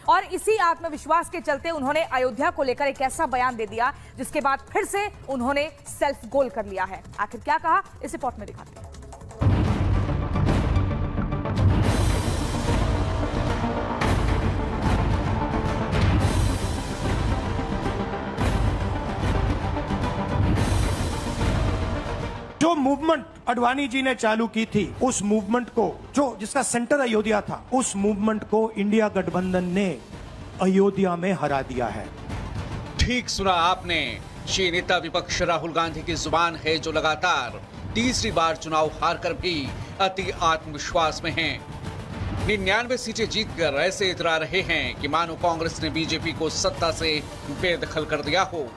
और इसी आत्मविश्वास के चलते उन्होंने अयोध्या को लेकर एक ऐसा बयान दे दिया जिसके बाद फिर से उन्होंने सेल्फ गोल कर लिया है। आखिर क्या कहा, इस रिपोर्ट में दिखाते हैं। जो मूवमेंट अडवाणी जी ने चालू की थी, उस मूवमेंट को, जो जिसका सेंटर अयोध्या था, उस मूवमेंट को इंडिया गठबंधन ने अयोध्या में हरा दिया है। ठीक सुना आपने। ये नेता विपक्ष राहुल गांधी की जुबान है जो लगातार तीसरी बार चुनाव हारकर भी अति आत्मविश्वास में हैं। 99 सीटें जीतकर ऐसे इतरा रहे हैं कि मानो कांग्रेस ने बीजेपी को सत्ता से बेदखल कर दिया हो।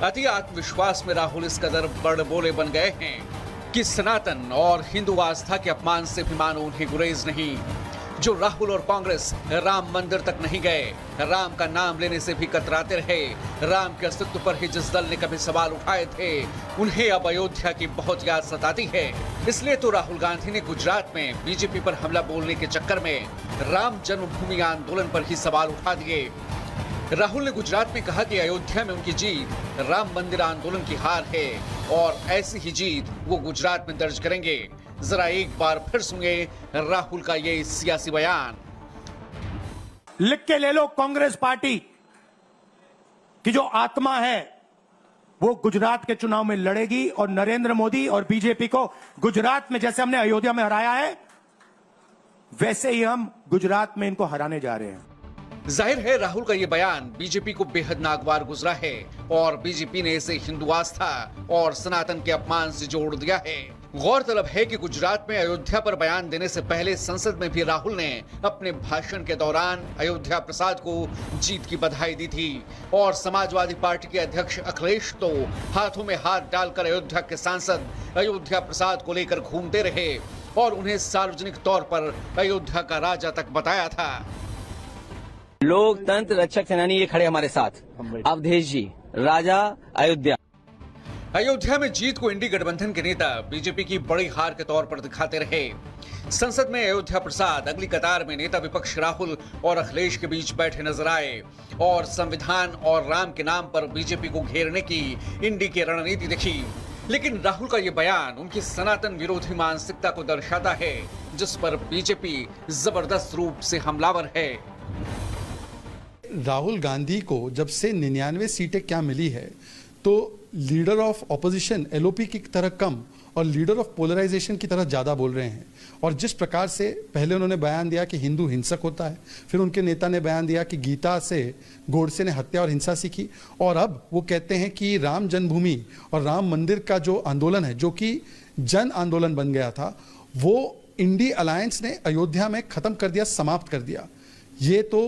अति आत्मविश्वास में राहुल इस कदर बड़बोले बन गए हैं कि सनातन और हिंदू आस्था के अपमान से भी मानो उन्हें गुरेज नहीं। जो राहुल और कांग्रेस राम मंदिर तक नहीं गए, राम का नाम लेने से भी कतराते रहे, राम के अस्तित्व पर ही जिस दल ने कभी सवाल उठाए थे, उन्हें अब अयोध्या की बहुत याद सताती है। इसलिए तो राहुल गांधी ने गुजरात में बीजेपी पर हमला बोलने के चक्कर में राम जन्मभूमि आंदोलन पर ही सवाल उठा दिए। राहुल ने गुजरात में कहा कि अयोध्या में उनकी जीत राम मंदिर आंदोलन की हार है और ऐसी ही जीत वो गुजरात में दर्ज करेंगे। जरा एक बार फिर सुनिए राहुल का ये सियासी बयान। लिख के ले लो, कांग्रेस पार्टी की जो आत्मा है वो गुजरात के चुनाव में लड़ेगी और नरेंद्र मोदी और बीजेपी को गुजरात में जैसे हमने अयोध्या में हराया है, वैसे ही हम गुजरात में इनको हराने जा रहे हैं। जाहिर है राहुल का ये बयान बीजेपी को बेहद नागवार गुजरा है और बीजेपी ने इसे हिंदू आस्था और सनातन के अपमान से जोड़ दिया है। गौरतलब है कि गुजरात में अयोध्या पर बयान देने से पहले संसद में भी राहुल ने अपने भाषण के दौरान अयोध्या प्रसाद को जीत की बधाई दी थी और समाजवादी पार्टी के अध्यक्ष अखिलेश तो हाथों में हाथ डालकर अयोध्या के सांसद अयोध्या प्रसाद को लेकर घूमते रहे और उन्हें सार्वजनिक तौर पर अयोध्या का राजा तक बताया था। लोकतंत्र रक्षक सेनानी ये खड़े हमारे साथ, अवधेश जी, राजा अयोध्या। अयोध्या में जीत को इंडी गठबंधन के नेता बीजेपी की बड़ी हार के तौर पर दिखाते रहे। संसद में अयोध्या प्रसाद अगली कतार में नेता विपक्ष राहुल और अखिलेश के बीच बैठे नजर आए और संविधान और राम के नाम पर बीजेपी को घेरने की इंडी की रणनीति दिखी। लेकिन राहुल का ये बयान उनकी सनातन विरोधी मानसिकता को दर्शाता है, जिस पर बीजेपी जबरदस्त रूप से हमलावर है। राहुल गांधी को जब से 99 सीटें क्या मिली है, तो लीडर ऑफ ऑपोजिशन एलओपी की तरह कम और लीडर ऑफ पोलराइजेशन की तरह ज़्यादा बोल रहे हैं। और जिस प्रकार से पहले उन्होंने बयान दिया कि हिंदू हिंसक होता है, फिर उनके नेता ने बयान दिया कि गीता से गोडसे ने हत्या और हिंसा सीखी, और अब वो कहते हैं कि राम जन्मभूमि और राम मंदिर का जो आंदोलन है, जो कि जन आंदोलन बन गया था, वो इंडी अलायंस ने अयोध्या में ख़त्म कर दिया, समाप्त कर दिया। ये तो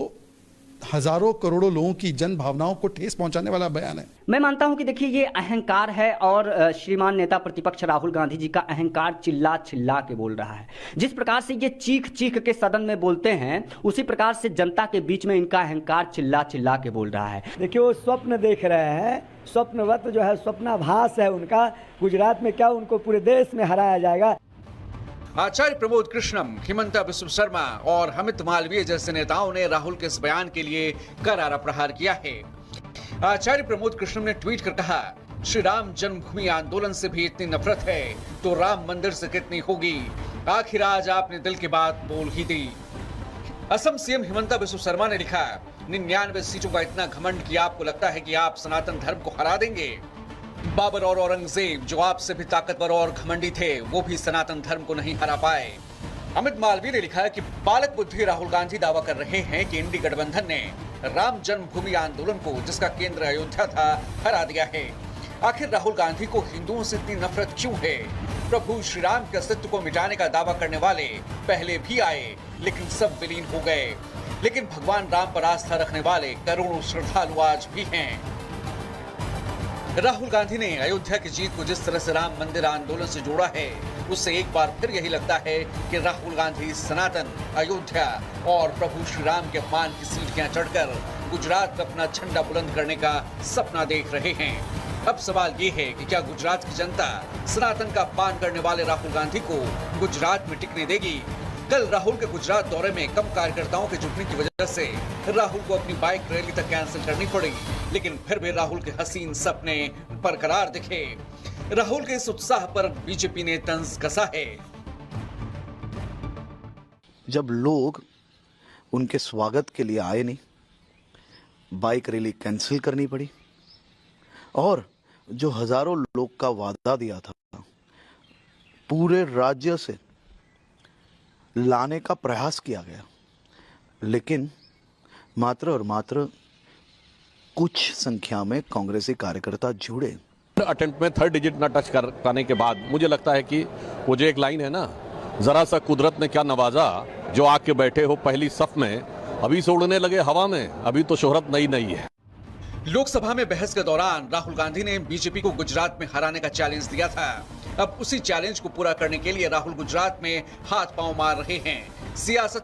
हजारों करोड़ों लोगों की जन भावनाओं को ठेस पहुंचाने वाला बयान है। मैं मानता हूं कि देखिए ये अहंकार है और श्रीमान नेता प्रतिपक्ष राहुल गांधी जी का अहंकार चिल्ला चिल्ला के बोल रहा है। जिस प्रकार से ये चीख चीख के सदन में बोलते हैं, उसी प्रकार से जनता के बीच में इनका अहंकार चिल्ला चिल्ला के बोल रहा है। देखिए वो स्वप्न देख रहे हैं, स्वप्नवत जो है, स्वप्नाभास है उनका। गुजरात में क्या उनको पूरे देश में हराया जाएगा। आचार्य प्रमोद कृष्णम, हिमंता बिस्व शर्मा और अमित मालवीय जैसे नेताओं ने राहुल के इस बयान के लिए करारा प्रहार किया है। आचार्य प्रमोद कृष्णम ने ट्वीट कर कहा, श्री राम जन्मभूमि आंदोलन से भी इतनी नफरत है तो राम मंदिर से कितनी होगी। आखिर आज आपने दिल की बात बोल ही दी। असम सीएम हिमंता बिस्व शर्मा ने लिखा, 99 सीटों का इतना घमंड कि आपको लगता है कि आप सनातन धर्म को हरा देंगे। बाबर और औरंगजेब जो आपसे भी ताकतवर और घमंडी थे, वो भी सनातन धर्म को नहीं हरा पाए। अमित मालवीय ने लिखा है कि बालक बुद्धि राहुल गांधी दावा कर रहे हैं कि इंडी गठबंधन ने राम जन्मभूमि आंदोलन को, जिसका केंद्र अयोध्या था, हरा दिया है। आखिर राहुल गांधी को हिंदुओं से इतनी नफरत क्यों है? प्रभु श्री राम के अस्तित्व को मिटाने का दावा करने वाले पहले भी आए, लेकिन सब विलीन हो गए। लेकिन भगवान राम पर आस्था रखने वाले करोड़ों श्रद्धालु आज भी हैं। राहुल गांधी ने अयोध्या की जीत को जिस तरह से राम मंदिर आंदोलन से जोड़ा है, उससे एक बार फिर यही लगता है कि राहुल गांधी सनातन, अयोध्या और प्रभु श्री राम के अपमान की सीढ़ियां चढ़कर गुजरात में अपना झंडा बुलंद करने का सपना देख रहे हैं। अब सवाल ये है कि क्या गुजरात की जनता सनातन का अपमान करने वाले राहुल गांधी को गुजरात में टिकने देगी? कल राहुल के गुजरात दौरे में कम कार्यकर्ताओं के जुटने की वजह से राहुल को अपनी बाइक रैली तक कैंसिल करनी पड़ी, लेकिन फिर भी राहुल के हसीन सपने बरकरार दिखे। राहुल के इस उत्साह पर बीजेपी ने तंज कसा है। जब लोग उनके स्वागत के लिए आए नहीं, बाइक रैली कैंसिल करनी पड़ी, और जो हजारों लोग का वादा दिया था पूरे राज्य से लाने का प्रयास किया गया, लेकिन मात्र और मात्र कुछ संख्या में कांग्रेसी कार्यकर्ता जुड़े। अटेम्प्ट में 3rd डिजिट ना टच कर पाने के बाद मुझे लगता है कि वो जो एक लाइन है ना, जरा सा कुदरत ने क्या नवाजा, जो आके बैठे हो पहली सफ में, अभी से उड़ने लगे हवा में, अभी तो शोहरत नई नई है। लोकसभा में बहस के दौरान राहुल गांधी ने बीजेपी को गुजरात में हराने का चैलेंज दिया था। अब उसी चैलेंज को पूरा करने के लिए राहुल गुजरात में हाथ पांव मार रहे हैं। सियासत